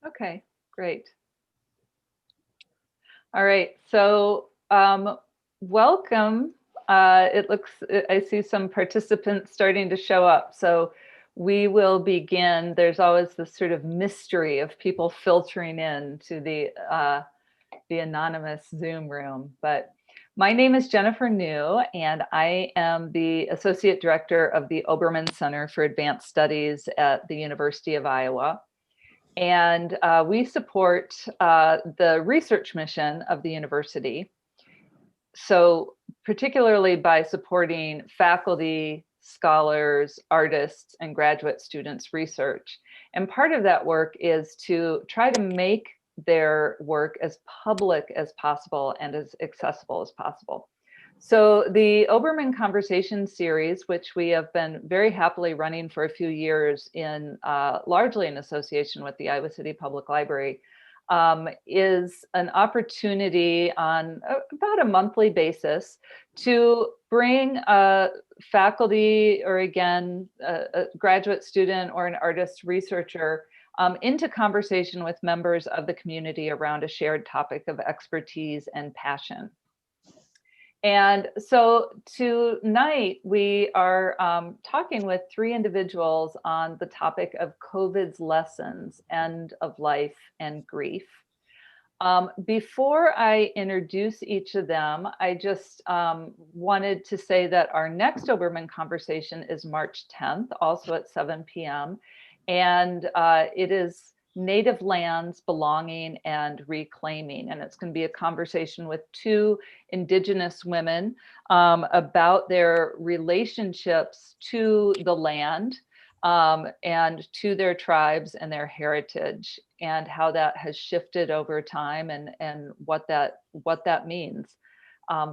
Okay, great. All right, so welcome. I see some participants starting to show up. So we will begin. There's always this sort of mystery of people filtering in to the anonymous Zoom room. But my name is Jennifer New, and I am the Associate Director of the Obermann Center for Advanced Studies at the University of Iowa. And we support the research mission of the university. So particularly by supporting faculty, scholars, artists, and graduate students' research. And part of that work is to try to make their work as public as possible and as accessible as possible. So the Obermann Conversation series, which we have been very happily running for a few years in largely in association with the Iowa City Public Library, is an opportunity on about a monthly basis to bring a faculty or again, a graduate student or an artist researcher into conversation with members of the community around a shared topic of expertise and passion. And so tonight we are talking with three individuals on the topic of COVID's lessons, end of life and grief. Before I introduce each of them, I just wanted to say that our next Obermann conversation is March 10th, also at 7 p.m. And it is Native Lands, Belonging, and Reclaiming. And it's going to be a conversation with two Indigenous women about their relationships to the land and to their tribes and their heritage, and how that has shifted over time and what that means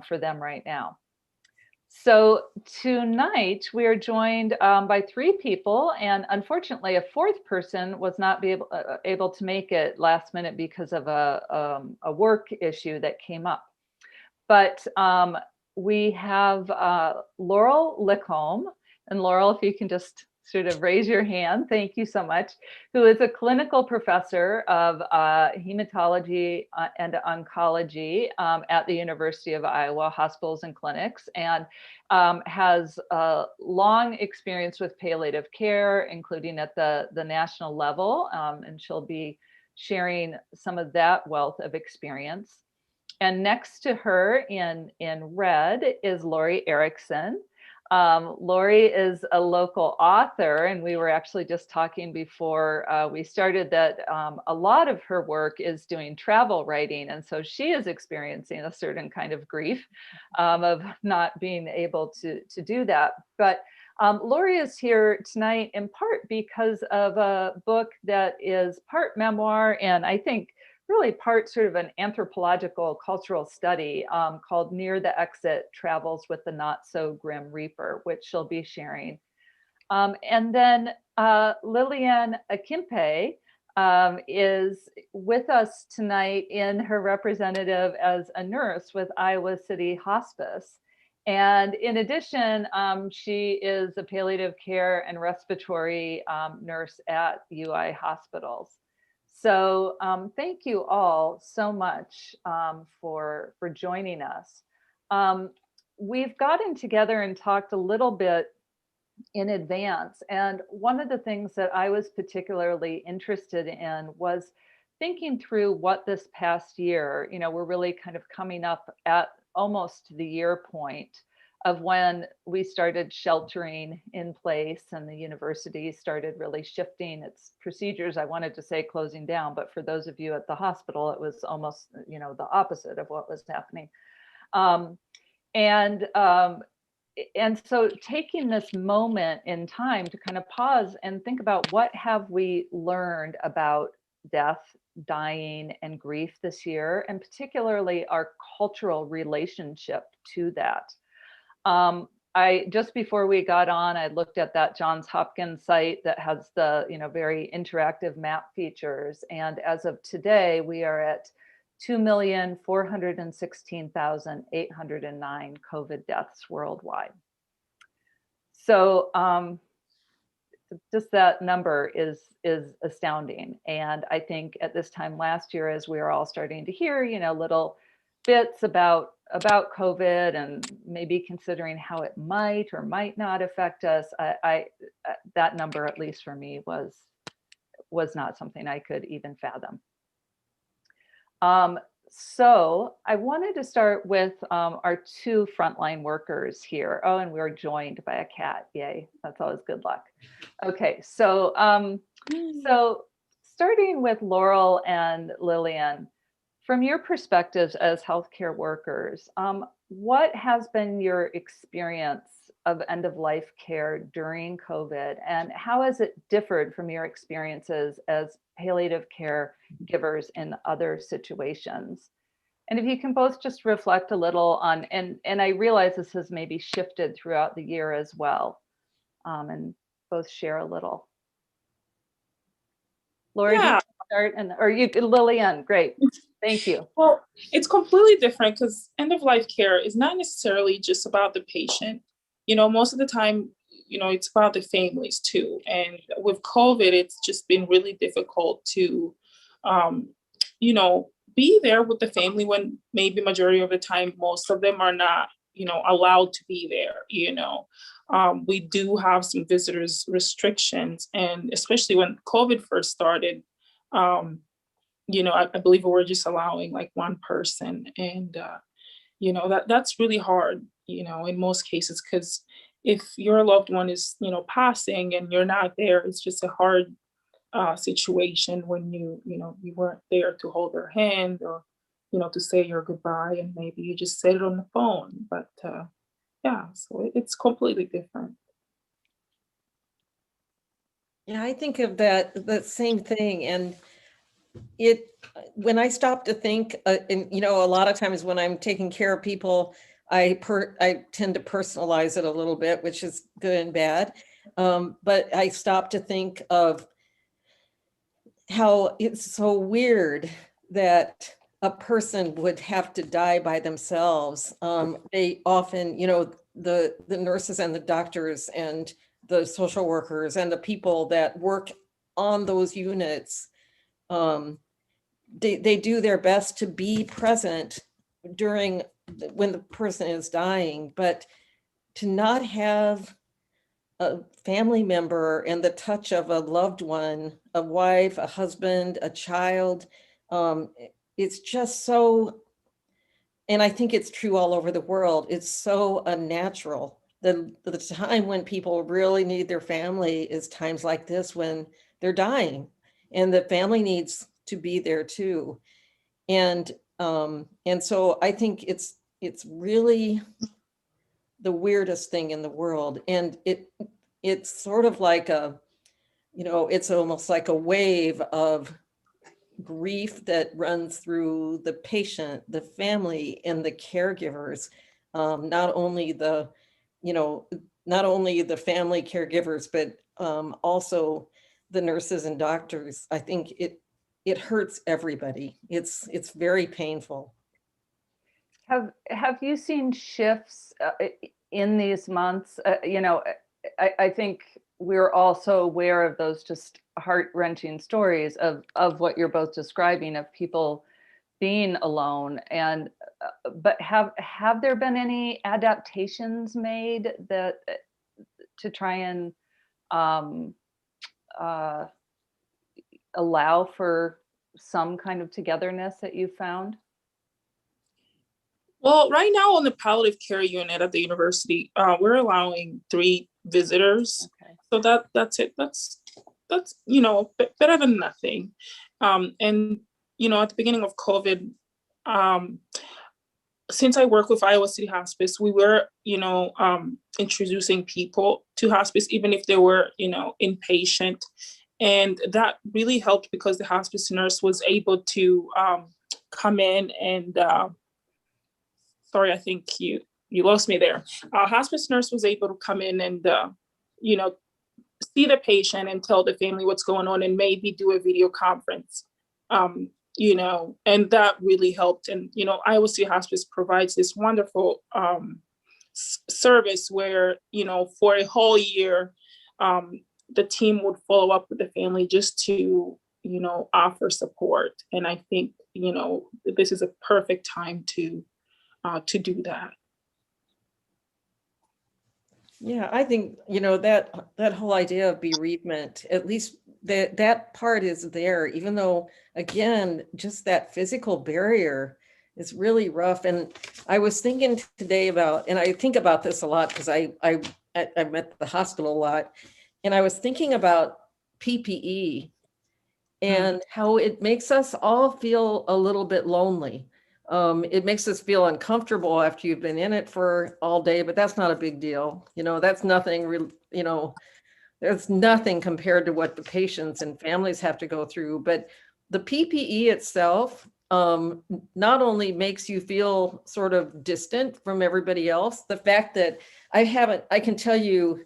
for them right now. So tonight we are joined by three people, and unfortunately a fourth person was not able to make it last minute because of a work issue that came up. But we have Laurel Licholm, and Laurel, if you can just sort of raise your hand, thank you so much, who is a clinical professor of hematology and oncology at the University of Iowa Hospitals and Clinics, and has a long experience with palliative care, including at the national level, and she'll be sharing some of that wealth of experience. And next to her in red is Lori Erickson. Lori is a local author, and we were actually just talking before we started that a lot of her work is doing travel writing. And so she is experiencing a certain kind of grief of not being able to do that. But Lori is here tonight in part because of a book that is part memoir and I think really part sort of an anthropological cultural study called Near the Exit, Travels with the Not So Grim Reaper, which she'll be sharing. And then Lillian Akimpe is with us tonight in her representative as a nurse with Iowa City Hospice. And in addition, she is a palliative care and respiratory nurse at UI Hospitals. So thank you all so much for joining us. We've gotten together and talked a little bit in advance. And one of the things that I was particularly interested in was thinking through what this past year, we're really kind of coming up at almost the year point of when we started sheltering in place and the university started really shifting its procedures. I wanted to say closing down, but for those of you at the hospital, it was almost, the opposite of what was happening. And so taking this moment in time to kind of pause and think about what have we learned about death, dying, and grief this year, and particularly our cultural relationship to that. I just before we got on, I looked at that Johns Hopkins site that has the very interactive map features, and as of today, we are at 2,416,809 COVID deaths worldwide. So just that number is astounding. And I think at this time last year, as we were all starting to hear, little bits about COVID and maybe considering how it might or might not affect us, that number, at least for me, was not something I could even fathom. So I wanted to start with our two frontline workers here. Oh, and we're joined by a cat. Yay, that's always good luck. Okay, so starting with Laurel and Lillian, from your perspectives as healthcare workers, what has been your experience of end-of-life care during COVID, and how has it differed from your experiences as palliative care givers in other situations? And if you can both just reflect a little on, and I realize this has maybe shifted throughout the year as well, and both share a little. Lori, do you want to start? Or you, Lillian, great. Thank you. Well, it's completely different because end-of-life care is not necessarily just about the patient. Most of the time, it's about the families too. And with COVID, it's just been really difficult to, be there with the family when maybe majority of the time, most of them are not, allowed to be there. We do have some visitors restrictions, and especially when COVID first started, I believe we were just allowing like one person, and that's really hard, in most cases, because if your loved one is, passing and you're not there, it's just a hard situation when you weren't there to hold their hand, or to say your goodbye, and maybe you just said it on the phone. But yeah, so it's completely different. Yeah, I think of the same thing. And when I stop to think, and a lot of times when I'm taking care of people, I tend to personalize it a little bit, which is good and bad. But I stop to think of how it's so weird that a person would have to die by themselves. They often, the nurses and the doctors and the social workers and the people that work on those units, they do their best to be present when the person is dying, but to not have a family member and the touch of a loved one, a wife, a husband, a child, it's just so, and I think it's true all over the world, it's so unnatural. The time when people really need their family is times like this when they're dying, and the family needs to be there too. And so I think it's really the weirdest thing in the world. And it's sort of like it's almost like a wave of grief that runs through the patient, the family, and the caregivers. Not only the family caregivers, but also the nurses and doctors. I think it hurts everybody. It's very painful. Have you seen shifts in these months? I think we're also aware of those just heart-wrenching stories of what you're both describing, of people being alone. And but have there been any adaptations made that to try and allow for some kind of togetherness that you found? Well, right now on the palliative care unit at the university, we're allowing 3 visitors. Okay. So that's it. That's better than nothing. And at the beginning of COVID, since I work with Iowa City Hospice, we were introducing people to hospice, even if they were inpatient, and that really helped because the hospice nurse was able to come in and. Sorry, I think you lost me there. Hospice nurse was able to come in and, see the patient and tell the family what's going on, and maybe do a video conference, and that really helped. And, Iowa City Hospice provides this wonderful service where, for a whole year, the team would follow up with the family just to, you know, offer support. And I think, you know, this is a perfect time to do that. Yeah, I think, you know, that whole idea of bereavement, at least that part is there, even though, again, just that physical barrier is really rough. And I was thinking today about, and I think about this a lot because I'm at the hospital a lot, and I was thinking about PPE and how it makes us all feel a little bit lonely. It makes us feel uncomfortable after you've been in it for all day, but that's not a big deal. You know, that's nothing real, you know, there's nothing compared to what the patients and families have to go through. But the PPE itself not only makes you feel sort of distant from everybody else, the fact that I can tell you,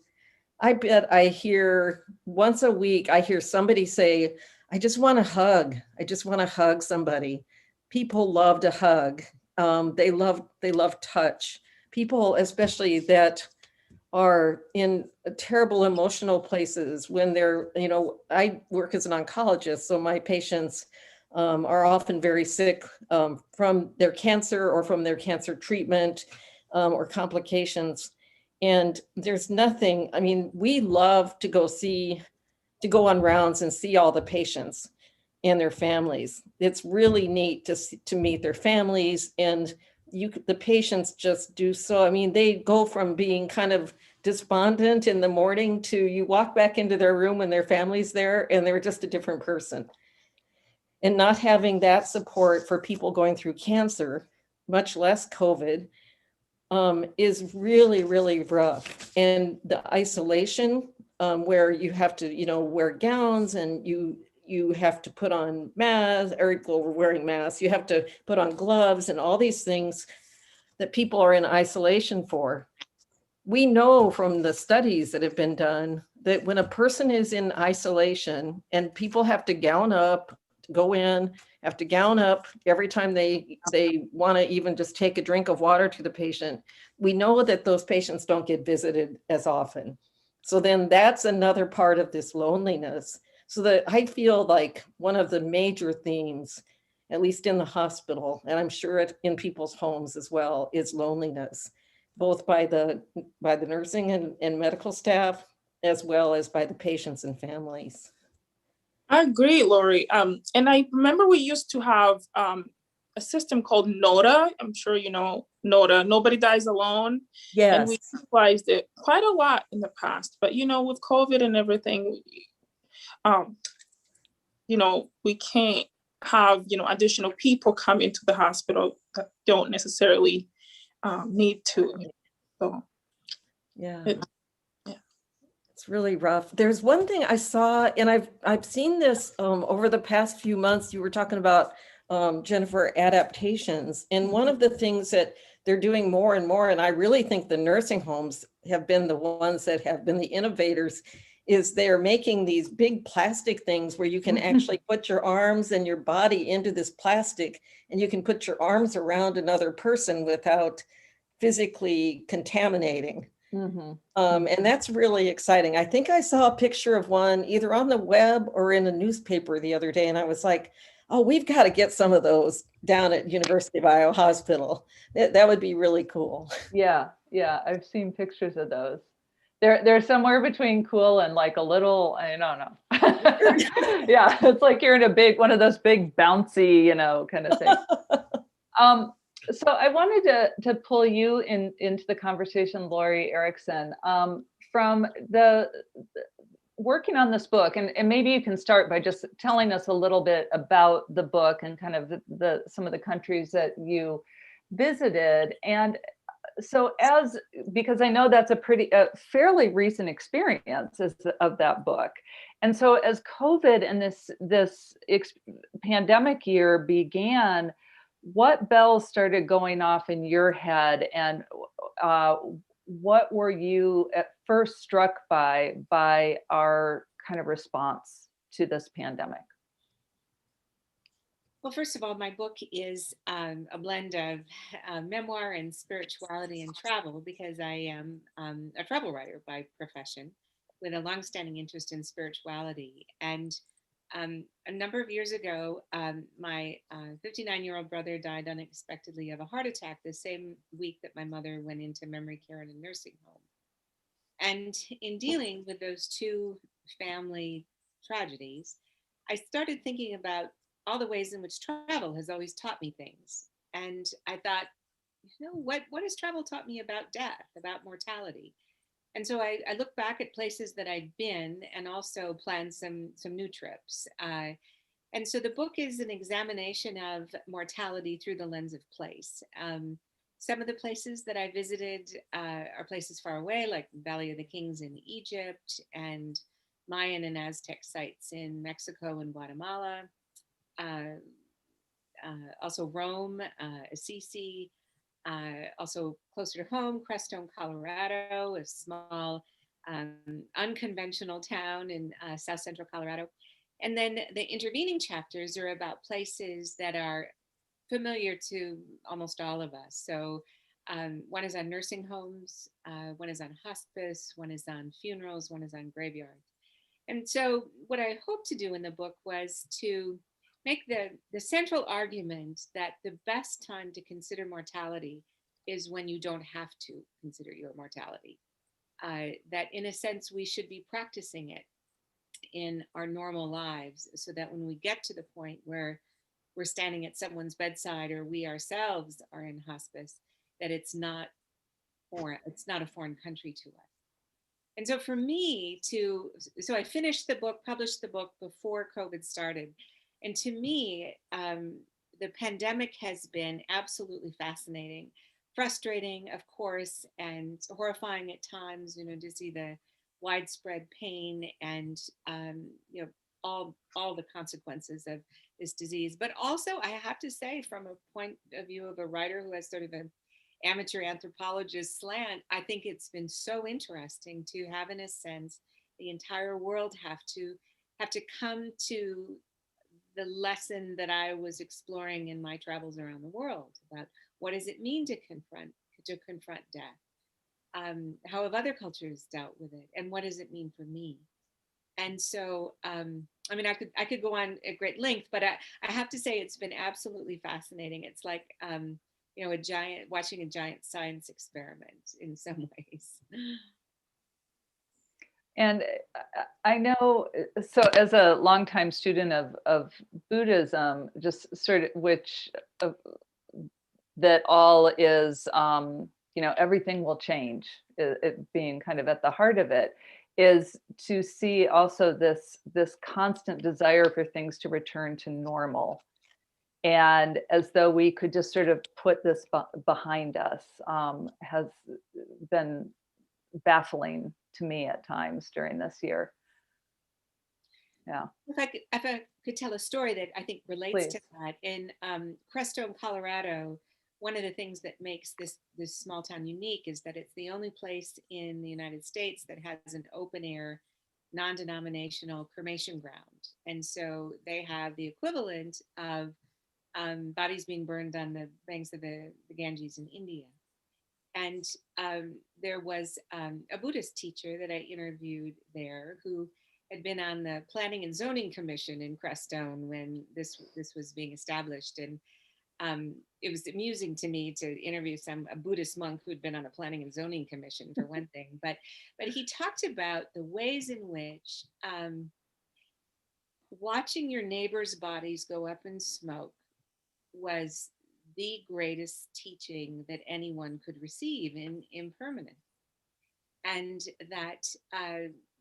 I bet I hear once a week, I hear somebody say, I just want to hug. I just want to hug somebody. People love to hug. They love touch. People, especially that are in terrible emotional places when they're, you know, I work as an oncologist, so my patients are often very sick from their cancer or from their cancer treatment or complications. And there's nothing, I mean, we love to go on rounds and see all the patients and their families. It's really neat to meet their families, and the patients just do so. I mean, they go from being kind of despondent in the morning to you walk back into their room and their family's there and they're just a different person. And not having that support for people going through cancer, much less COVID, is really, really rough. And the isolation, where you have to, you know, wear gowns and you have to put on masks, or well, we're wearing masks, you have to put on gloves and all these things that people are in isolation for. We know from the studies that have been done that when a person is in isolation and people have to gown up, go in, have to gown up every time they want to even just take a drink of water to the patient, we know that those patients don't get visited as often. So then that's another part of this loneliness. So that I feel like one of the major themes, at least in the hospital, and I'm sure in people's homes as well, is loneliness, both by the nursing and medical staff, as well as by the patients and families. I agree, Lori. And I remember we used to have a system called NOTA. I'm sure you know NOTA, Nobody Dies Alone. Yes. And we utilized it quite a lot in the past. But, you know, with COVID and everything, you know, we can't have, you know, additional people come into the hospital that don't necessarily need to. So, yeah. Yeah. It's really rough. There's one thing I saw, and I've seen this over the past few months. You were talking about, Jennifer, adaptations. And one of the things that they're doing more and more, and I really think the nursing homes have been the ones that have been the innovators, is they're making these big plastic things where you can actually put your arms and your body into this plastic, and you can put your arms around another person without physically contaminating. And that's really exciting. I think I saw a picture of one either on the web or in a newspaper the other day, and I was like, oh, we've got to get some of those down at University of Iowa Hospital. That would be really cool. Yeah, I've seen pictures of those. They're somewhere between cool and like a little, I don't know. Yeah, it's like you're in a big one of those big bouncy, you know, kind of thing. So I wanted to pull you into the conversation, Lori Erickson, from the working on this book, and maybe you can start by just telling us a little bit about the book and kind of the some of the countries that you visited. And so because I know that's a fairly recent experience of that book. And so as COVID and this pandemic year began, what bells started going off in your head, and what were you at first struck by our kind of response to this pandemic? Well, first of all, my book is a blend of memoir and spirituality and travel, because I am a travel writer by profession. with a longstanding interest in spirituality. And a number of years ago, my 59-year-old brother died unexpectedly of a heart attack the same week that my mother went into memory care in a nursing home. And in dealing with those two family tragedies, I started thinking about all the ways in which travel has always taught me things. And I thought, what has travel taught me about death, about mortality? And so I look back at places that I'd been and also planned some new trips. And so the book is an examination of mortality through the lens of place. Some of the places that I visited are places far away, like Valley of the Kings in Egypt and Mayan and Aztec sites in Mexico and Guatemala. Also Rome, Assisi, also closer to home, Crestone, Colorado, a small unconventional town in South Central Colorado. And then the intervening chapters are about places that are familiar to almost all of us. So one is on nursing homes, one is on hospice, one is on funerals, one is on graveyards. And so what I hope to do in the book was to make the central argument that the best time to consider mortality is when you don't have to consider your mortality. That in a sense, we should be practicing it in our normal lives so that when we get to the point where we're standing at someone's bedside or we ourselves are in hospice, that it's not a foreign country to us. And so for me so I finished the book, published the book before COVID started. And to me, the pandemic has been absolutely fascinating, frustrating, of course, and horrifying at times, to see the widespread pain and, all the consequences of this disease. But also, I have to say, from a point of view of a writer who has sort of an amateur anthropologist slant, I think it's been so interesting to have, in a sense, the entire world have to come to the lesson that I was exploring in my travels around the world about what does it mean to confront death, how have other cultures dealt with it, and what does it mean for me? And so, I could go on at great length, but I have to say it's been absolutely fascinating. It's like, watching a giant science experiment in some ways. And I know, so as a longtime student of Buddhism, just sort of that all is, everything will change, it being kind of at the heart of it, is to see also this constant desire for things to return to normal. And as though we could just sort of put this behind us, has been baffling to me at times during this year. Yeah. If I could tell a story that I think relates Please. to that. In Crestone, Colorado, one of the things that makes this small town unique is that it's the only place in the United States that has an open air, non-denominational cremation ground. And so they have the equivalent of bodies being burned on the banks of the Ganges in India. And there was a Buddhist teacher that I interviewed there who had been on the Planning and Zoning Commission in Crestone when this was being established. And it was amusing to me to interview a Buddhist monk who'd been on a Planning and Zoning Commission, for one thing. But he talked about the ways in which watching your neighbors' bodies go up in smoke was the greatest teaching that anyone could receive in impermanence. And that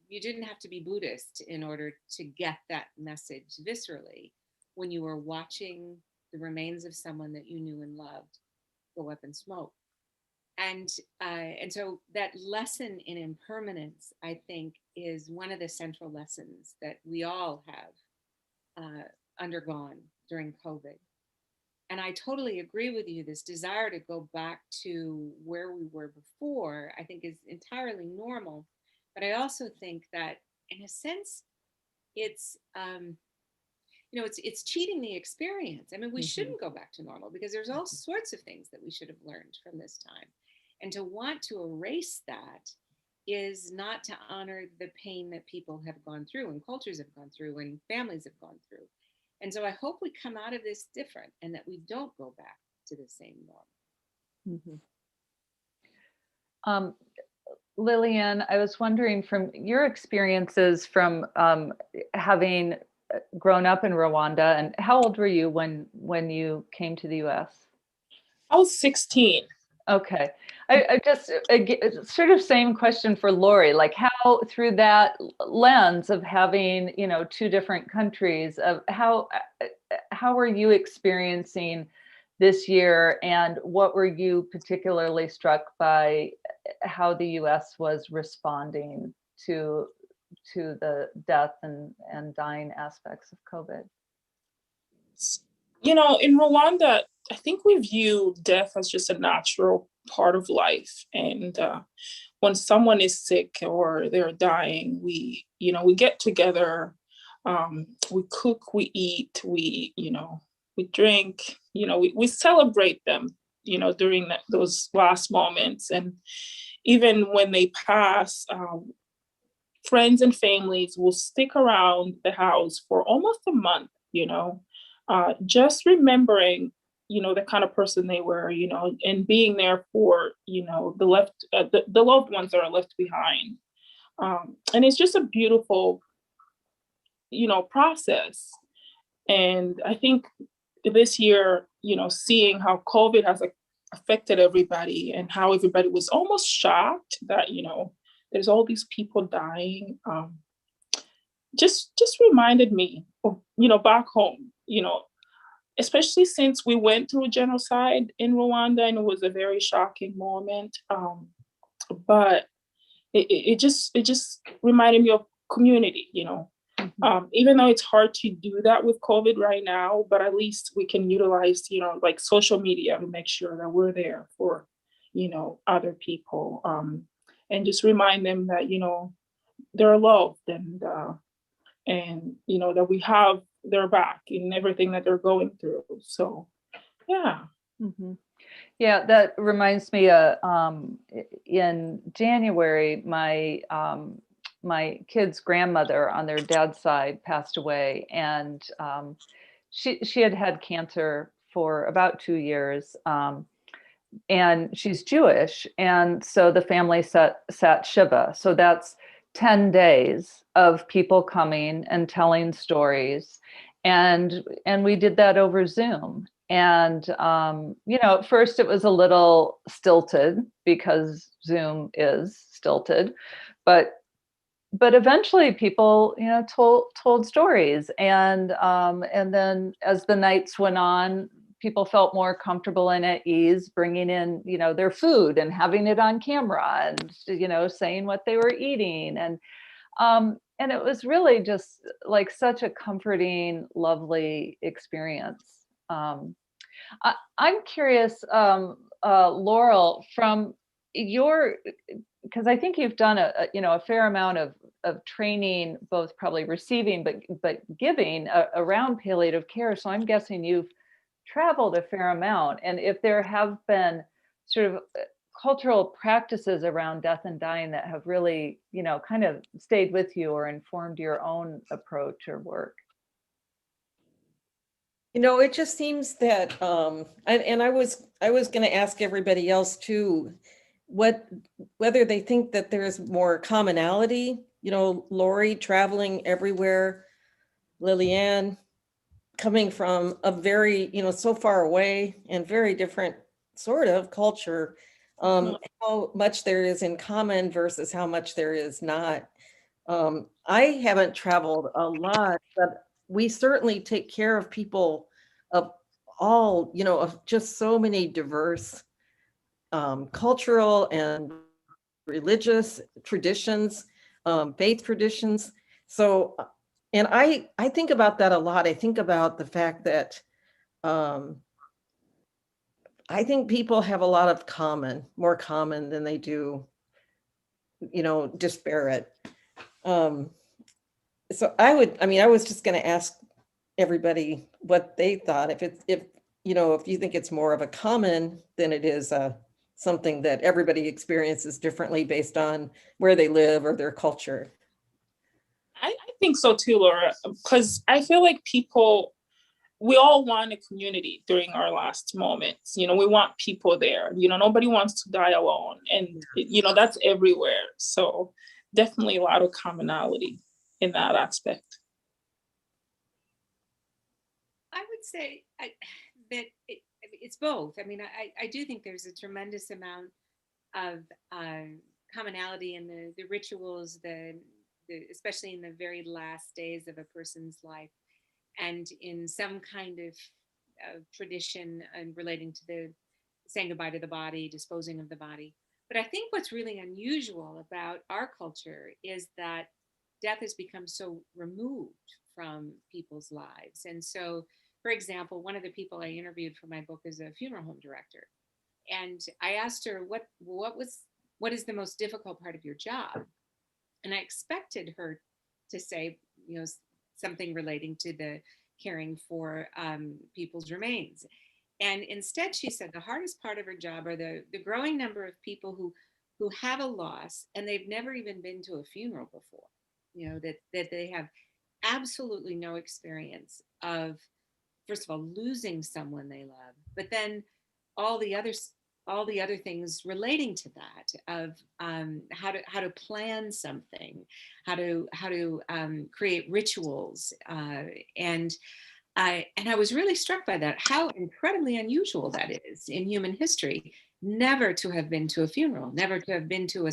you didn't have to be Buddhist in order to get that message viscerally when you were watching the remains of someone that you knew and loved go up in smoke. And so that lesson in impermanence, I think, is one of the central lessons that we all have undergone during COVID. And I totally agree with you. This desire to go back to where we were before, I think, is entirely normal. But I also think that, in a sense, it's it's cheating the experience. I mean, we shouldn't go back to normal because there's all sorts of things that we should have learned from this time. And to want to erase that is not to honor the pain that people have gone through and cultures have gone through and families have gone through. And so I hope we come out of this different and that we don't go back to the same norm. Mhm. Lillian, I was wondering from your experiences from having grown up in Rwanda, and how old were you when you came to the US? I was 16. Okay. I just sort of same question for Lori, like how through that lens of having, you know, two different countries, of how are you experiencing this year, and what were you particularly struck by how the US was responding to the death and dying aspects of COVID? You know, in Rwanda, I think we view death as just a natural part of life. And when someone is sick or they're dying, we get together, we cook, we eat, we drink, we celebrate them, during those last moments. And even when they pass, friends and families will stick around the house for almost a month, just remembering, the kind of person they were, and being there for, the loved ones that are left behind. And it's just a beautiful, process. And I think this year, seeing how COVID has affected everybody and how everybody was almost shocked that, there's all these people dying. Just reminded me of, back home, especially since we went through a genocide in Rwanda and it was a very shocking moment. But it just reminded me of community, even though it's hard to do that with COVID right now, but at least we can utilize, like social media to make sure that we're there for, other people. And just remind them that, they're loved and that we have their back in everything that they're going through. So, yeah. Mm-hmm. Yeah, that reminds me. In January, my kid's grandmother on their dad's side passed away, and she had had cancer for about 2 years. And she's Jewish, and so the family sat Shiva. So that's 10 days of people coming and telling stories, and we did that over Zoom. And at first it was a little stilted because Zoom is stilted, but eventually people told stories, and then as the nights went on, people felt more comfortable and at ease bringing in, their food and having it on camera and, saying what they were eating. And it was really just like such a comforting, lovely experience. I'm curious, Laurel, from because I think you've done a fair amount of training, both probably receiving, but giving around palliative care. So I'm guessing you've traveled a fair amount, and if there have been sort of cultural practices around death and dying that have really, kind of stayed with you or informed your own approach or work. It just seems that, and I was going to ask everybody else too, whether they think that there's more commonality. Lori traveling everywhere, Lillian coming from a very, so far away and very different sort of culture, how much there is in common versus how much there is not. I haven't traveled a lot, but we certainly take care of people of all, of just so many diverse cultural and religious traditions, faith traditions. So, and I think about that a lot. I think about the fact that I think people have a lot of more common than they do, disparate. So I was just going to ask everybody what they thought. If you think it's more of a common than it is a something that everybody experiences differently based on where they live or their culture. I think so too, Laura, because I feel like we all want a community during our last moments. We want people there. Nobody wants to die alone. And, that's everywhere. So definitely a lot of commonality in that aspect. I would say that it's both. I mean, I do think there's a tremendous amount of commonality in the rituals, especially in the very last days of a person's life, and in some kind of tradition relating to the saying goodbye to the body, disposing of the body. But I think what's really unusual about our culture is that death has become so removed from people's lives. And so, for example, one of the people I interviewed for my book is a funeral home director. And I asked her, what is the most difficult part of your job? And I expected her to say, something relating to the caring for people's remains. And instead, she said the hardest part of her job are the growing number of people who have a loss and they've never even been to a funeral before. That they have absolutely no experience of, first of all, losing someone they love, but then all the other things relating to that of how to plan something, how to create rituals, and I was really struck by that, how incredibly unusual that is in human history, never to have been to a funeral, never to have been to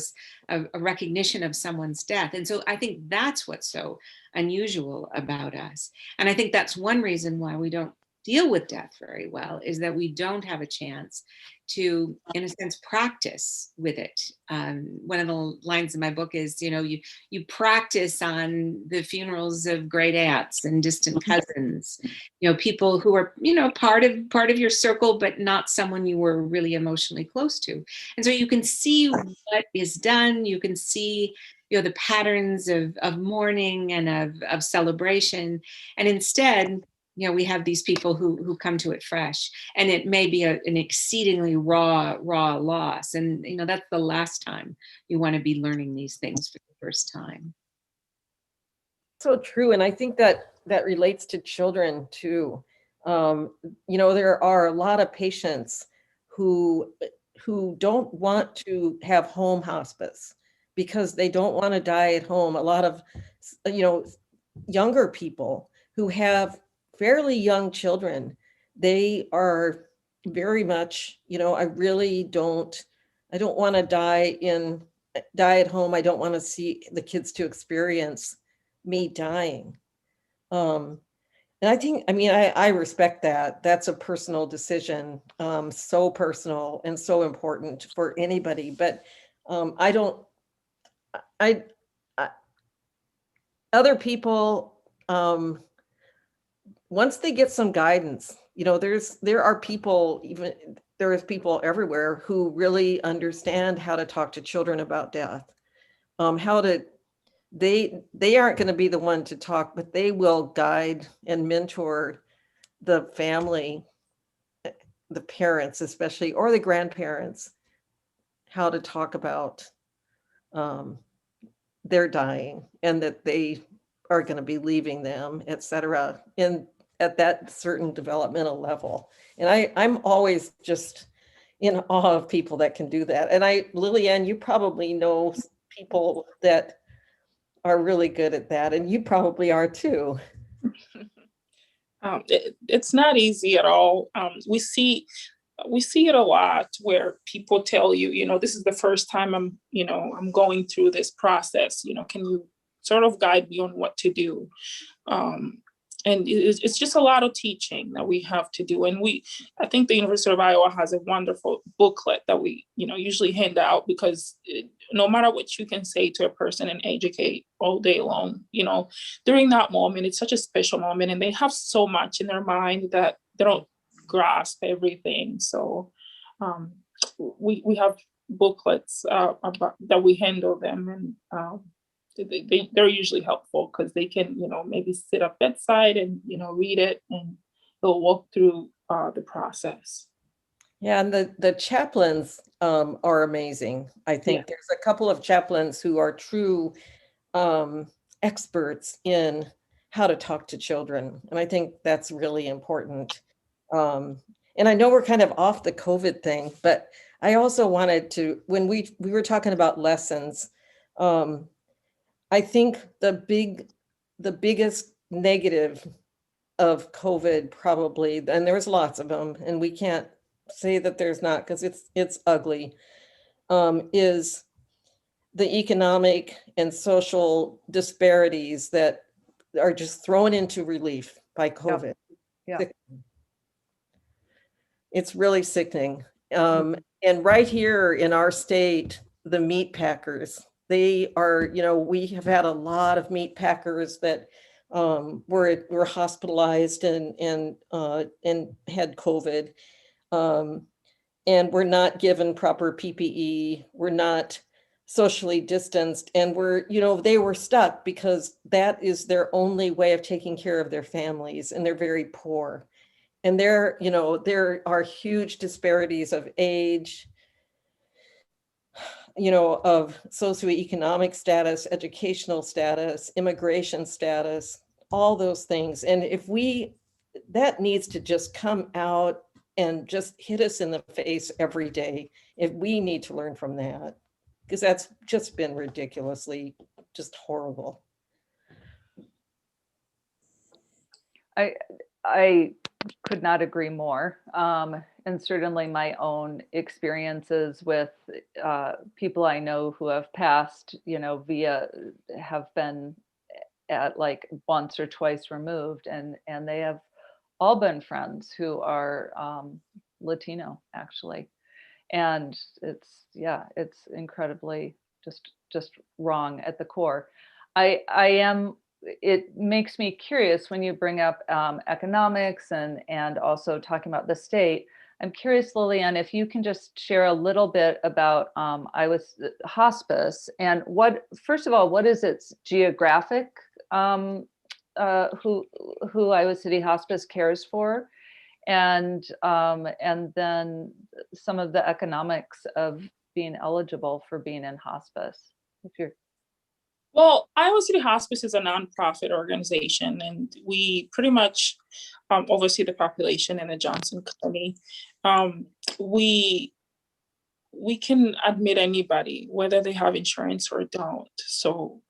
a recognition of someone's death. And so I think that's what's so unusual about us. And I think that's one reason why we don't deal with death very well, is that we don't have a chance to, in a sense, practice with it. One of the lines in my book is, you practice on the funerals of great aunts and distant cousins, people who are, part of your circle, but not someone you were really emotionally close to. And so you can see what is done. You can see, the patterns of mourning and of celebration. And instead, we have these people who come to it fresh, and it may be an exceedingly raw loss. And, that's the last time you want to be learning these things for the first time. So true. And I think that relates to children too. There are a lot of patients who don't want to have home hospice because they don't want to die at home. A lot of, younger people who have fairly young children, they are very much, I don't want to die at home. I don't want to see the kids to experience me dying. And I respect that. That's a personal decision, so personal and so important for anybody. But other people, once they get some guidance, there is people everywhere who really understand how to talk to children about death. They aren't going to be the one to talk, but they will guide and mentor the family, the parents especially, or the grandparents, how to talk about their dying and that they are going to be leaving them, etc. At that certain developmental level. And I'm always just in awe of people that can do that. And Lillian, you probably know people that are really good at that, and you probably are too. It's not easy at all. We see it a lot where people tell you, this is the first time I'm going through this process. Can you sort of guide me on what to do? And it's just a lot of teaching that we have to do. And I think the University of Iowa has a wonderful booklet that we, usually hand out, because no matter what you can say to a person and educate all day long, during that moment, it's such a special moment, and they have so much in their mind that they don't grasp everything. So we have booklets about, that we handle them, and they're usually helpful because they can, maybe sit up bedside and, read it, and they'll walk through the process. Yeah, and the chaplains are amazing. I think there's a couple of chaplains who are true experts in how to talk to children, and I think that's really important. Um, and I know we're kind of off the COVID thing, but I also wanted to, when we were talking about lessons, um, I think the biggest negative of COVID probably, and there's lots of them, and we can't say that there's not because it's ugly, is the economic and social disparities that are just thrown into relief by COVID. Yeah. Sick- It's really sickening. And right here in our state, the meat packers, they are, we have had a lot of meat packers that were hospitalized and had COVID. And we're not given proper PPE. We're not socially distanced, and they were stuck because that is their only way of taking care of their families, and they're very poor. And there are huge disparities of age, of socioeconomic status, educational status, immigration status, all those things. And that needs to just come out and just hit us in the face every day. If we need to learn from that, because that's just been ridiculously just horrible. I could not agree more. And certainly my own experiences with people I know who have passed, have been at like once or twice removed, and they have all been friends who are Latino, actually. And it's incredibly just wrong at the core. It makes me curious when you bring up economics and also talking about the state. I'm curious, Lillian, if you can just share a little bit about hospice, and first of all, what is its geographic, who Iowa City Hospice cares for, and then some of the economics of being eligible for being in hospice. Well, Iowa City Hospice is a nonprofit organization, and we pretty much oversee the population in the Johnson County. We can admit anybody, whether they have insurance or don't. So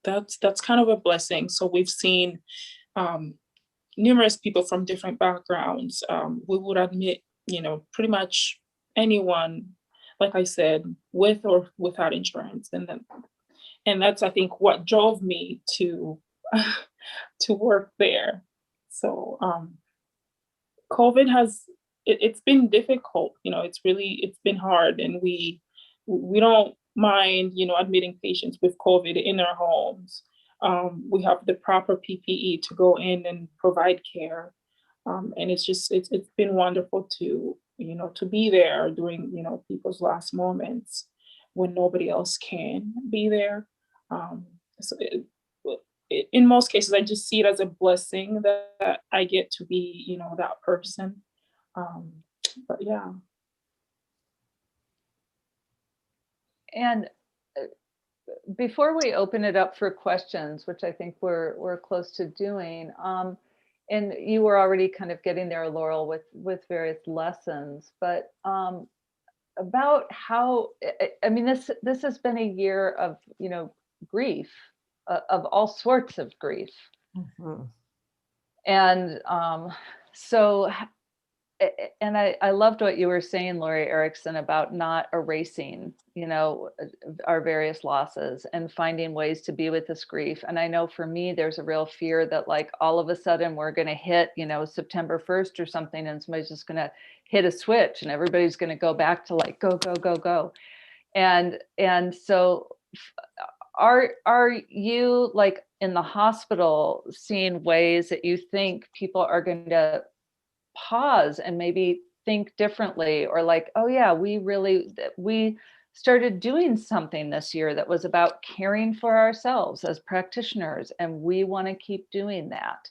that's kind of a blessing. So we've seen numerous people from different backgrounds. We would admit, pretty much anyone, like I said, with or without insurance, and that's, I think, what drove me to to work there. So COVID it's been difficult. It's been hard, and we don't mind, admitting patients with COVID in their homes. We have the proper PPE to go in and provide care, and it's been wonderful to be there during people's last moments when nobody else can be there. So in most cases, I just see it as a blessing that I get to be, that person. But yeah. And before we open it up for questions, which I think we're close to doing, and you were already kind of getting there, Laurel, with various lessons, but about how, I mean, this has been a year of, grief, of all sorts of grief. Mm-hmm. And and I loved what you were saying, Lori Erickson, about not erasing, our various losses and finding ways to be with this grief. And I know for me, there's a real fear that like all of a sudden we're going to hit, September 1st or something, and somebody's just going to hit a switch and everybody's going to go back to like, go, go, go, go. And so are you like in the hospital seeing ways that you think people are going to pause and maybe think differently, or like, oh yeah, we started doing something this year that was about caring for ourselves as practitioners, and we want to keep doing that?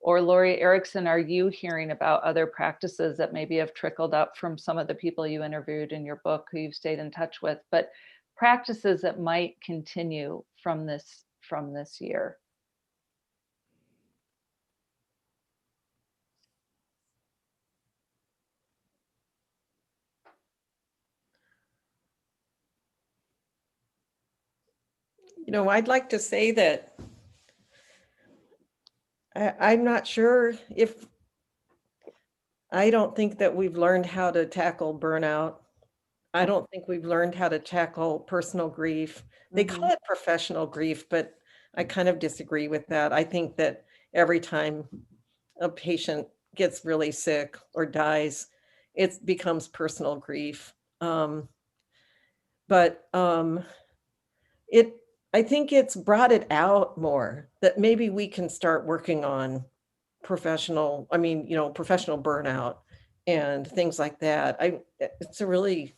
Or Lori Erickson, are you hearing about other practices that maybe have trickled up from some of the people you interviewed in your book who you've stayed in touch with, but practices that might continue from this year? You know, I'd like to say that I'm not sure if, I don't think that we've learned how to tackle burnout. I don't think we've learned how to tackle personal grief. They call it professional grief, but I kind of disagree with that. I think that every time a patient gets really sick or dies, it becomes personal grief. But it, I think it's brought it out more that maybe we can start working on professional burnout and things like that. It's a really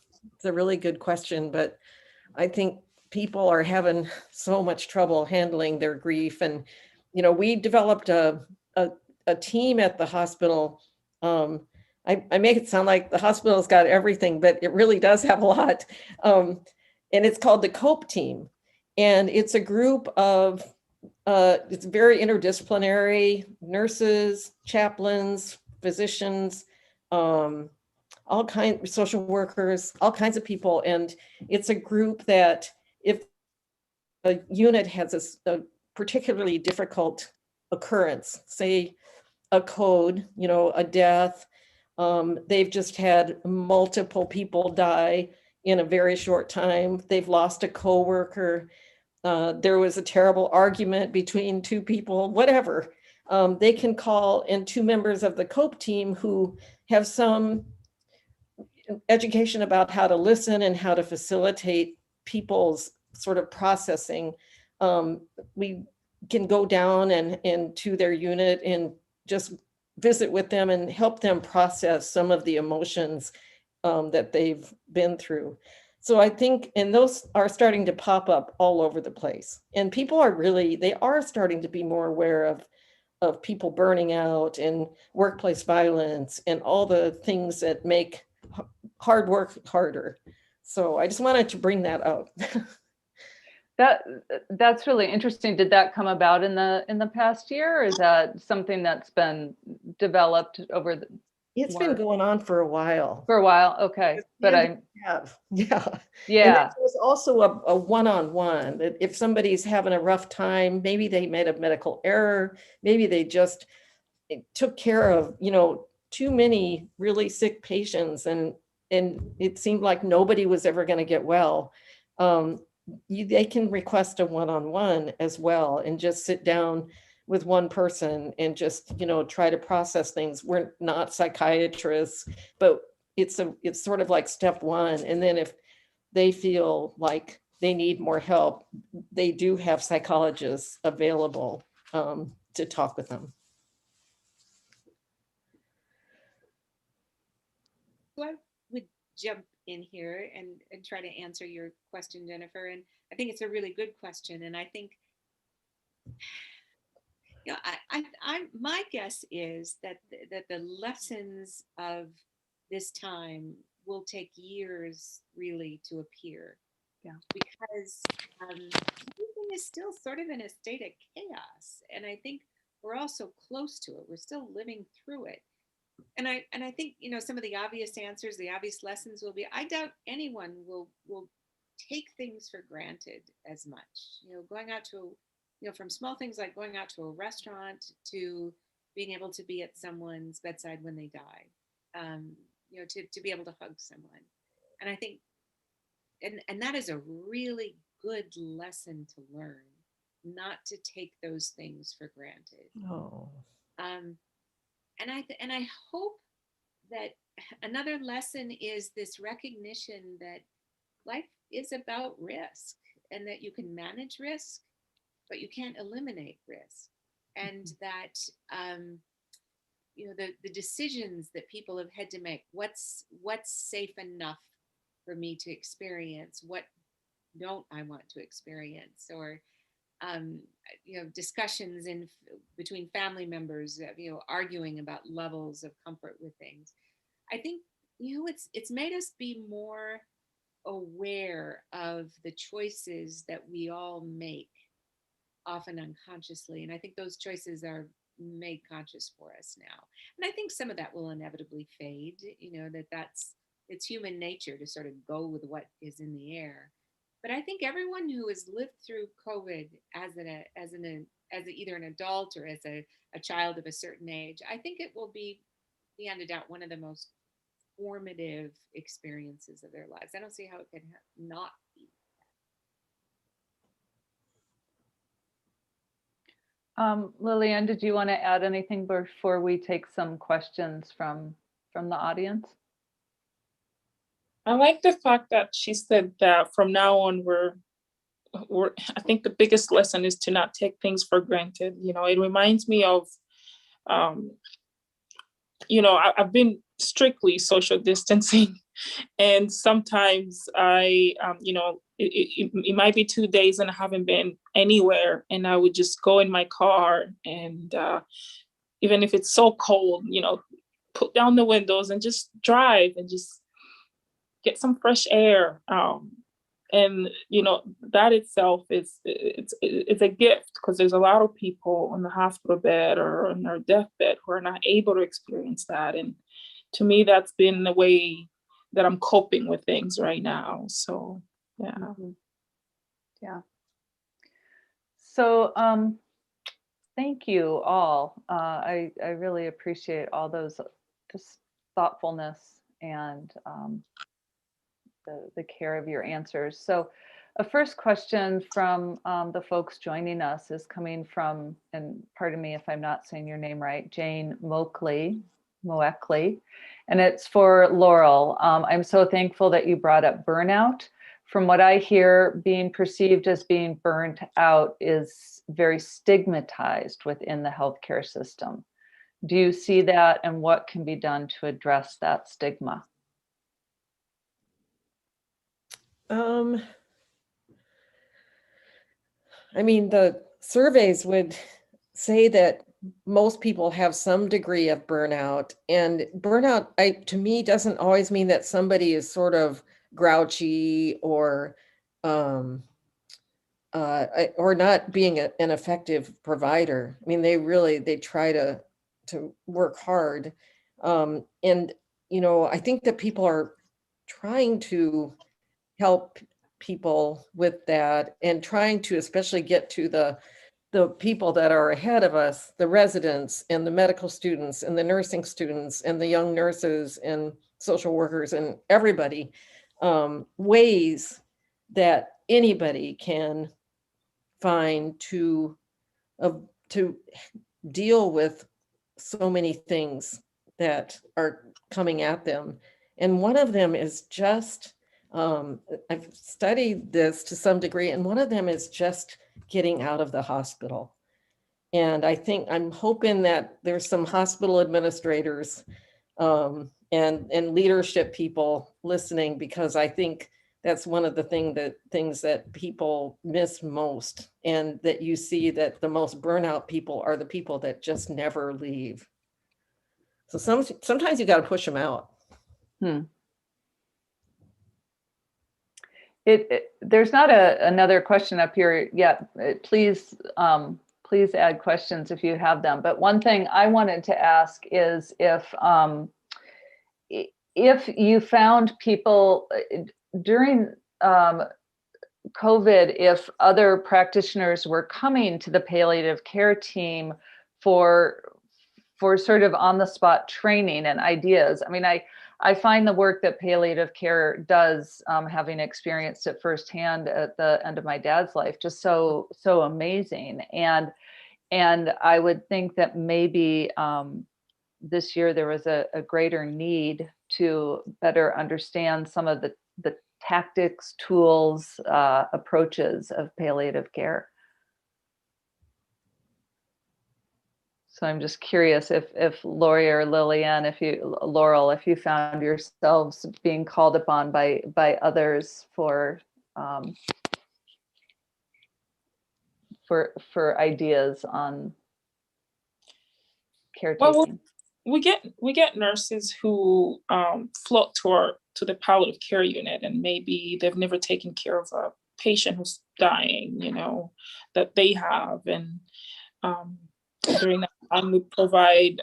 good question, but I think people are having so much trouble handling their grief. And, you know, we developed a team at the hospital. I make it sound like the hospital's got everything, but it really does have a lot. And it's called the COPE team. And it's a group of, it's very interdisciplinary, nurses, chaplains, physicians, all kinds, social workers, all kinds of people. And it's a group that if a unit has a particularly difficult occurrence, say a code, you know, a death, they've just had multiple people die in a very short time. They've lost a coworker. There was a terrible argument between two people, whatever. They can call in two members of the COPE team who have some education about how to listen and how to facilitate people's sort of processing. We can go down and to their unit and just visit with them and help them process some of the emotions that they've been through. So I think, and those are starting to pop up all over the place. And people are really, they are starting to be more aware of people burning out and workplace violence and all the things that make hard work harder. So I just wanted to bring that up. That's really interesting. Did that come about in the past year, or is that something that's been developed over the It's been going on for a while. for a while? Okay, but Yeah, yeah. And yeah, then there's also a one-on-one that if somebody's having a rough time, maybe they made a medical error, maybe they just took care of, you know, too many really sick patients and it seemed like nobody was ever going to get well. They can request a one-on-one as well and just sit down with one person and just, you know, try to process things. We're not psychiatrists, but it's sort of like step one. And then if they feel like they need more help, they do have psychologists available to talk with them. So I would jump in here and try to answer your question, Jennifer. And I think it's a really good question. And I think, you know, my guess is that that the lessons of this time will take years really to appear. Yeah. Because everything is still sort of in a state of chaos, and I think we're all so close to it. We're still living through it. And I think, you know, some of the obvious answers, the obvious lessons will be, I doubt anyone will take things for granted as much. You know, going out to, you know, from small things like going out to a restaurant to being able to be at someone's bedside when they die, you know, to be able to hug someone. And I think, and that is a really good lesson to learn, not to take those things for granted. Oh. Um, and I hope that another lesson is this recognition that life is about risk and that you can manage risk, but you can't eliminate risk. And that you know, the decisions that people have had to make, what's safe enough for me to experience, what don't I want to experience, or discussions between family members, arguing about levels of comfort with things. I think, it's made us be more aware of the choices that we all make, often unconsciously. And I think those choices are made conscious for us now. And I think some of that will inevitably fade, it's human nature to sort of go with what is in the air. But I think everyone who has lived through COVID as either an adult or as a child of a certain age, I think it will be beyond a doubt one of the most formative experiences of their lives. I don't see how it can not be. Lillian, did you want to add anything before we take some questions from the audience? I like the fact that she said that from now on, I think the biggest lesson is to not take things for granted. It reminds me of, I've been strictly social distancing, and sometimes it might be 2 days and I haven't been anywhere, and I would just go in my car and even if it's so cold, put down the windows and just drive and just get some fresh air. And that itself it's a gift, because there's a lot of people on the hospital bed or on their deathbed who are not able to experience that. And to me, that's been the way that I'm coping with things right now. So yeah. Mm-hmm. Yeah. So thank you all. I really appreciate all those just thoughtfulness and the care of your answers. So a first question from the folks joining us is coming from, and pardon me if I'm not saying your name right, Jane Moakley, and it's for Laurel. I'm so thankful that you brought up burnout. From what I hear, being perceived as being burnt out is very stigmatized within the healthcare system. Do you see that, and what can be done to address that stigma? I mean, the surveys would say that most people have some degree of burnout, and burnout, to me, doesn't always mean that somebody is sort of grouchy or not being an effective provider. I mean, they try to work hard. And, I think that people are trying to help people with that, and trying to especially get to the people that are ahead of us, the residents and the medical students and the nursing students and the young nurses and social workers and everybody, ways that anybody can find to deal with so many things that are coming at them. And one of them is just, I've studied this to some degree, and one of them is just getting out of the hospital. And I'm hoping that there's some hospital administrators and leadership people listening, because I think that's one of the things that people miss most, and that you see that the most burnout people are the people that just never leave. So sometimes you got to push them out. There's not another question up here yet. Please add questions if you have them. But one thing I wanted to ask is if you found people during COVID, if other practitioners were coming to the palliative care team for sort of on the spot training and ideas. I mean, I find the work that palliative care does, having experienced it firsthand at the end of my dad's life, just so amazing. And I would think that maybe this year there was a greater need to better understand some of the tactics, tools, approaches of palliative care. So I'm just curious if Lori or Lillian, Laurel, if you found yourselves being called upon by others for for ideas on Well, caretaking. we get nurses who float to the palliative care unit, and maybe they've never taken care of a patient who's dying, that they have, and um, during that time we provide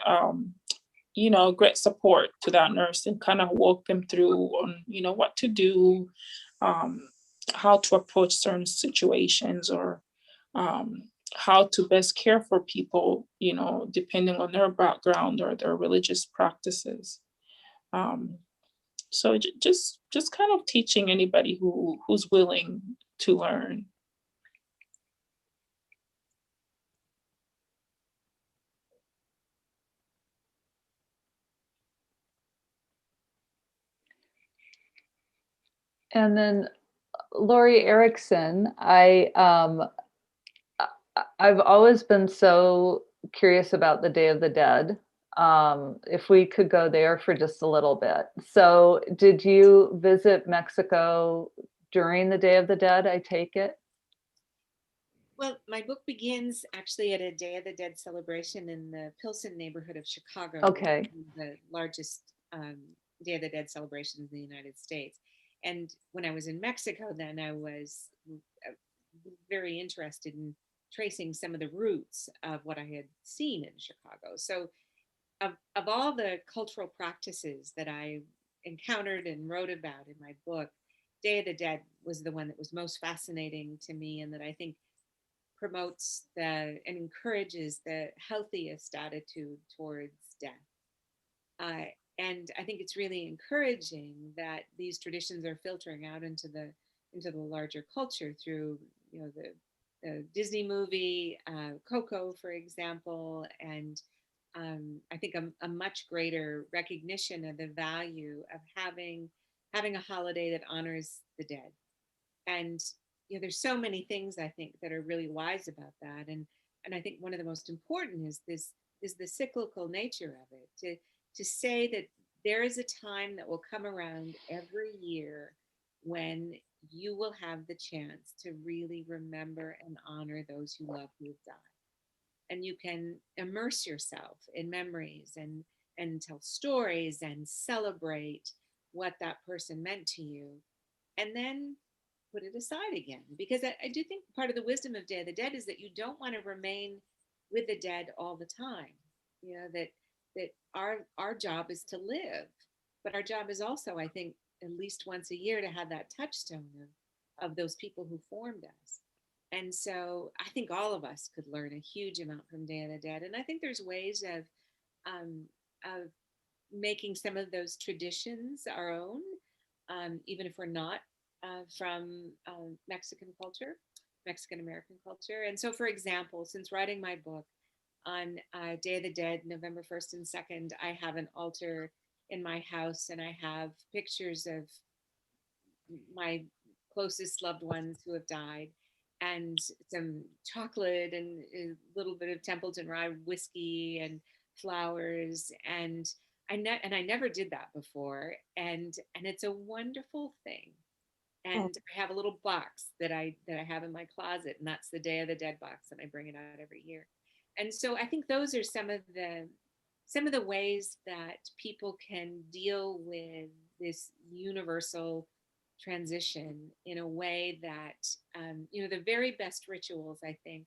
great support to that nurse and kind of walk them through on what to do, um, how to approach certain situations, or um, how to best care for people, depending on their background or their religious practices. Um, so just kind of teaching anybody who's willing to learn. And then Lori Erickson, I've always been so curious about the Day of the Dead. If we could go there for just a little bit. So did you visit Mexico during the Day of the Dead, I take it? Well, my book begins actually at a Day of the Dead celebration in the Pilsen neighborhood of Chicago, which Okay. is the largest Day of the Dead celebration in the United States. And when I was in Mexico, then I was very interested in tracing some of the roots of what I had seen in Chicago. So, of all the cultural practices that I encountered and wrote about in my book, Day of the Dead was the one that was most fascinating to me, and that I think promotes and encourages the healthiest attitude towards death. Uh, and I think it's really encouraging that these traditions are filtering out into the larger culture through the Disney movie Coco, for example, and I think a much greater recognition of the value of having a holiday that honors the dead. And there's so many things I think that are really wise about that, and I think one of the most important is the cyclical nature of it, to say that there is a time that will come around every year when you will have the chance to really remember and honor those you love who have died, and you can immerse yourself in memories and tell stories and celebrate what that person meant to you, and then put it aside again. Because I do think part of the wisdom of Day of the Dead is that you don't want to remain with the dead all the time. That our job is to live, but our job is also, I think, at least once a year to have that touchstone of those people who formed us. And so I think all of us could learn a huge amount from Day of the Dead. And I think there's ways um, of making some of those traditions our own, even if we're not from Mexican culture, Mexican American culture. And so, for example, since writing my book on Day of the Dead, November 1st and 2nd, I have an altar in my house, and I have pictures of my closest loved ones who have died, and some chocolate and a little bit of Templeton Rye whiskey and flowers. And I never did that before, and it's a wonderful thing. And I have a little box that I have in my closet, and that's the Day of the Dead box, and I bring it out every year. And so I think those are some of the ways that people can deal with this universal transition in a way that the very best rituals, I think,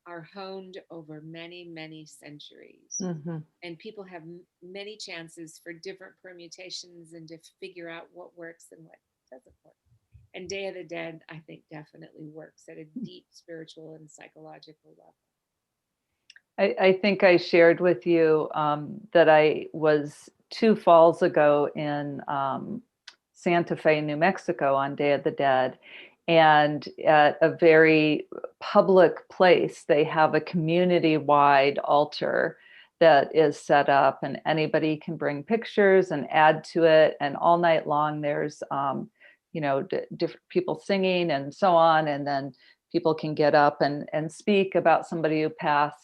are honed over many, many centuries. Mm-hmm. And people have many chances for different permutations and to figure out what works and what doesn't work. And Day of the Dead, I think, definitely works at a deep spiritual and psychological level. I think I shared with you that I was 2 falls ago in Santa Fe, New Mexico on Day of the Dead. And at a very public place, they have a community-wide altar that is set up, and anybody can bring pictures and add to it. And all night long, there's different people singing and so on. And then people can get up and speak about somebody who passed.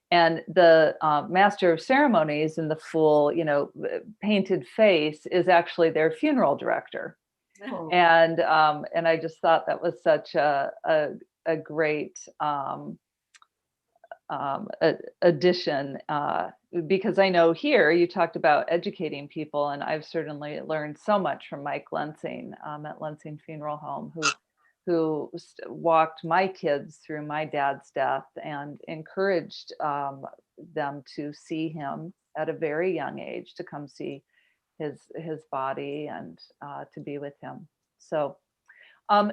And the master of ceremonies in the full, painted face is actually their funeral director. Oh. And I just thought that was such a great addition, because I know here you talked about educating people, and I've certainly learned so much from Mike Lensing at Lensing Funeral Home, who walked my kids through my dad's death and encouraged them to see him at a very young age, to come see his body and to be with him. So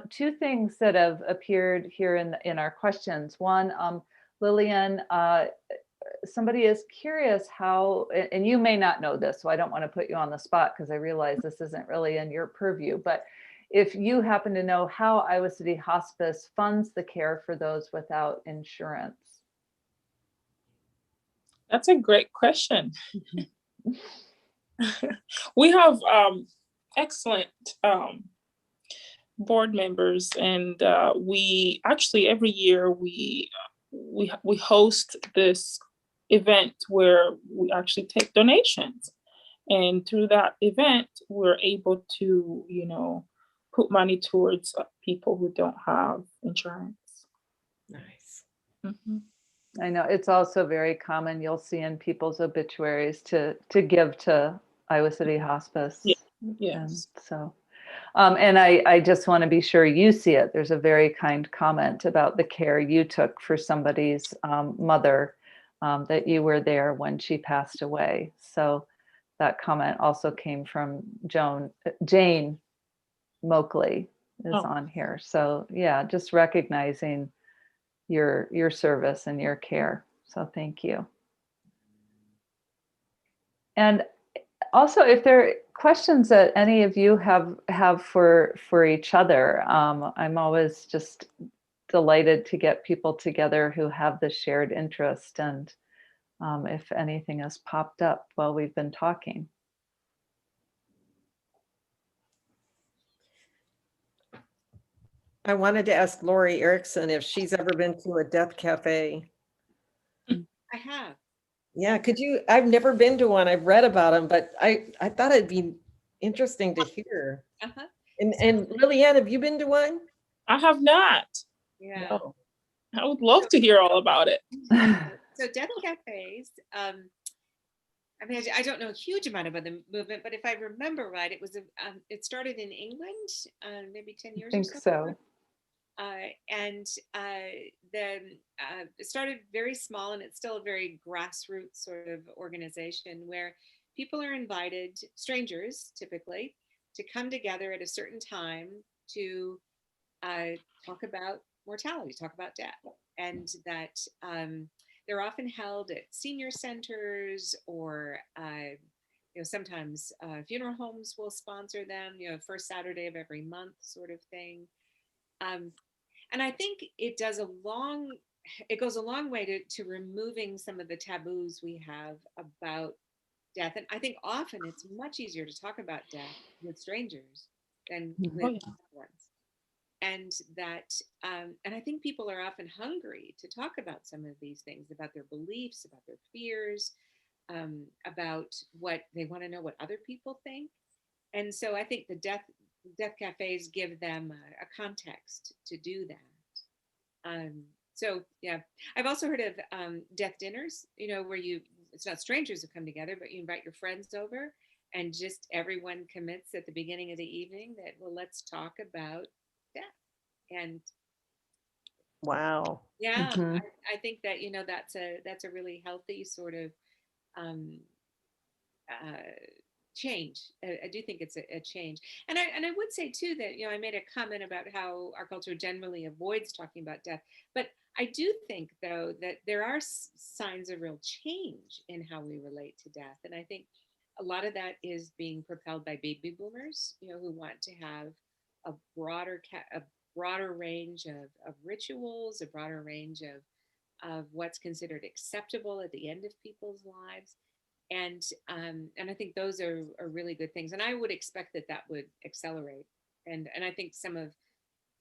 two things that have appeared here in our questions. One, Lillian, somebody is curious how, and you may not know this, so I don't want to put you on the spot because I realize this isn't really in your purview, but if you happen to know how Iowa City Hospice funds the care for those without insurance. That's a great question. We have excellent board members, and we actually every year we host this event where we actually take donations, and through that event we're able to, you know, put money towards people who don't have insurance. Nice. Mhm. I know it's also very common. You'll see in people's obituaries to give to Iowa City Hospice. Yeah. And Yes. so, and I just want to be sure you see it. There's a very kind comment about the care you took for somebody's mother, that you were there when she passed away. So that comment also came from Jane Moakley is Oh. on here. So yeah, just recognizing your service and your care. So thank you. And also, if there are questions that any of you have for each other, I'm always just delighted to get people together who have the shared interest, and if anything has popped up while we've been talking. I wanted to ask Lori Erickson if she's ever been to a death cafe. I have. Yeah, could you? I've never been to one. I've read about them, but I thought it'd be interesting to hear. Uh-huh. And Lillian, have you been to one? I have not. Yeah. No. I would love to hear all about it. So death cafes, I mean, I don't know a huge amount about the movement, but if I remember right, it was it started in England, maybe 10 years I or think so. so. And then it started very small, and it's still a very grassroots sort of organization where people are invited, strangers typically, to come together at a certain time to talk about mortality, talk about death, and that they're often held at senior centers, or you know, sometimes funeral homes will sponsor them, you know, first Saturday of every month sort of thing. And I think it goes a long way to removing some of the taboos we have about death. And I think often it's much easier to talk about death with strangers than Mhm. with Oh, yeah. loved ones. And that, and I think people are often hungry to talk about some of these things, about their beliefs, about their fears, about what they want to know what other people think. And so I think the death cafes give them a context to do that. So yeah, I've also heard of death dinners, you know, where it's not strangers who come together, but you invite your friends over, and just everyone commits at the beginning of the evening that, well, let's talk about death. And Wow. yeah, Mhm. I think that, you know, that's a really healthy sort of um, uh, change. I do think it's a change. And I would say too that, you know, I made a comment about how our culture generally avoids talking about death, but I do think though that there are signs of real change in how we relate to death. And I think a lot of that is being propelled by baby boomers, you know, who want to have a broader range of rituals, a broader range of what's considered acceptable at the end of people's lives. And I think those are really good things. And I would expect that would accelerate. And I think some of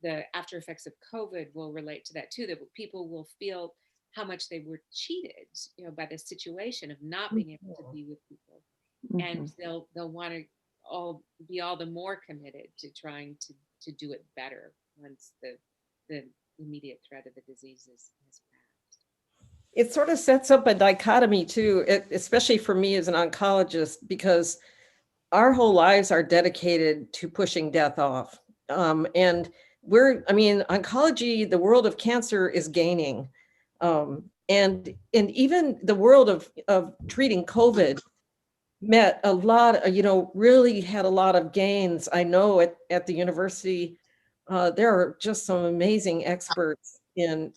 the after effects of COVID will relate to that too, that people will feel how much they were cheated, you know, by the situation of not being able to be with people. And Mhm. they'll want to be all the more committed to trying to do it better once the immediate threat of the disease is passed. it sort of sets up a dichotomy too, especially for me as an oncologist, because our whole lives are dedicated to pushing death off. And oncology, the world of cancer is gaining. And even the world of treating COVID met a lot, really had a lot of gains. I know at the university, there are just some amazing experts in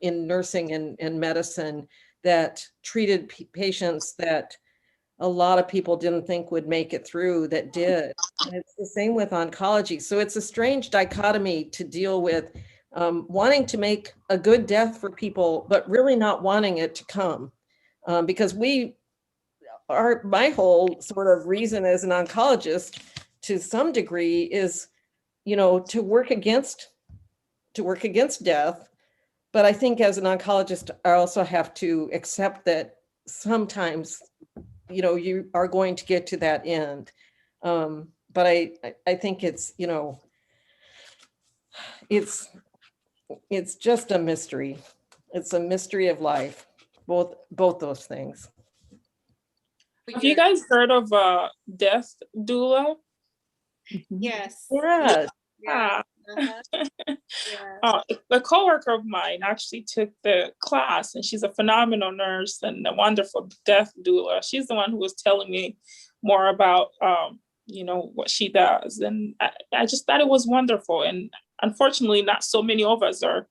nursing and medicine that treated patients that a lot of people didn't think would make it through that did. And it's the same with oncology. So it's a strange dichotomy to deal with, wanting to make a good death for people, but really not wanting it to come. Because my whole sort of reason as an oncologist to some degree is, to work against death. But I think as an oncologist, I also have to accept that sometimes, you are going to get to that end. But I think it's just a mystery. It's a mystery of life, both those things. Have you guys heard of death doula? Yes. Yeah. Yeah. Yeah. A coworker of mine actually took the class, and she's a phenomenal nurse and a wonderful death doula. She's the one who was telling me more about, what she does. And I just thought it was wonderful. And unfortunately, not so many of us are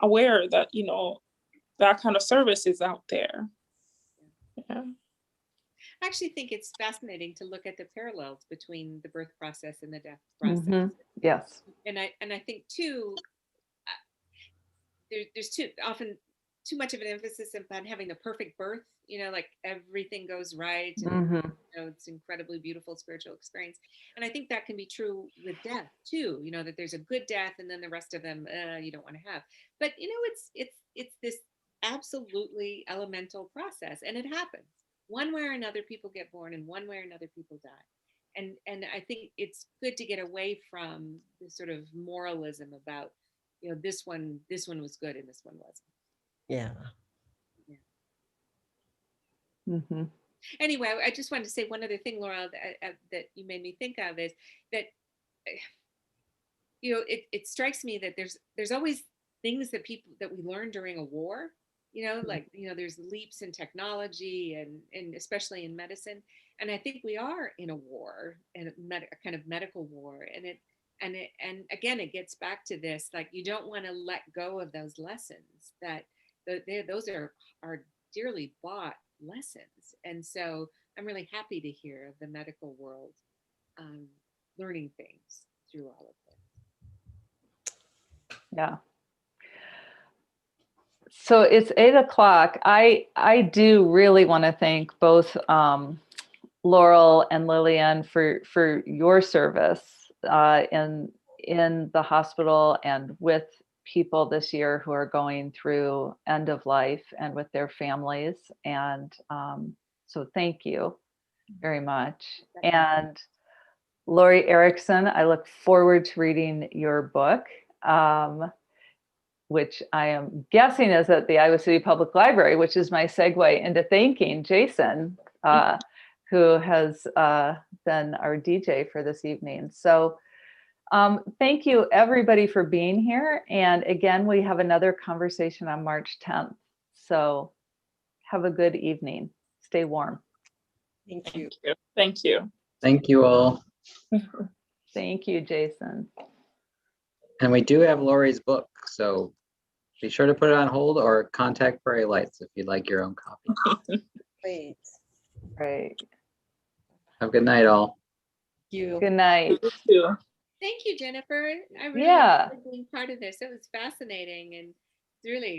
aware that, that kind of service is out there. Yeah. I actually think it's fascinating to look at the parallels between the birth process and the death process. Mhm. Yes. And I think too, there's often too much of an emphasis upon having the perfect birth, like everything goes right and Mhm. it's incredibly beautiful spiritual experience. And I think that can be true with death too, that there's a good death and then the rest of them you don't want to have. But it's this absolutely elemental process, and it happens. One way or another, people get born, and one way or another, people die. And I think it's good to get away from this sort of moralism about, this one was good and this one wasn't. Yeah. Mhm. Anyway, I just wanted to say one other thing, Laura, that you made me think of is that, it strikes me that there's always things that we learn during a war, like, there's leaps in technology and especially in medicine. And I think we are in a war, and a kind of medical war. And again, it gets back to this, like, you don't want to let go of those lessons that those are dearly bought lessons. And so I'm really happy to hear of the medical world learning things through all of this. Yeah. So it's 8:00. I do really want to thank both Laurel and Lillian for your service in the hospital and with people this year who are going through end of life and with their families. And so thank you very much. And Lori Erickson, I look forward to reading your book, which I am guessing is at the Iowa City Public Library, which is my segue into thanking Jason, who has been our DJ for this evening. So thank you everybody for being here. And again, we have another conversation on March 10th. So have a good evening. Stay warm. Thank you. Thank you. Thank you all. Thank you, Jason. And we do have Lori's book, so be sure to put it on hold or contact Prairie Lights if you'd like your own copy. Great. Right. Have a good night, all. Thank you. Good night. You too. Thank you, Jennifer. I really Yeah. enjoyed being part of this. It was fascinating and really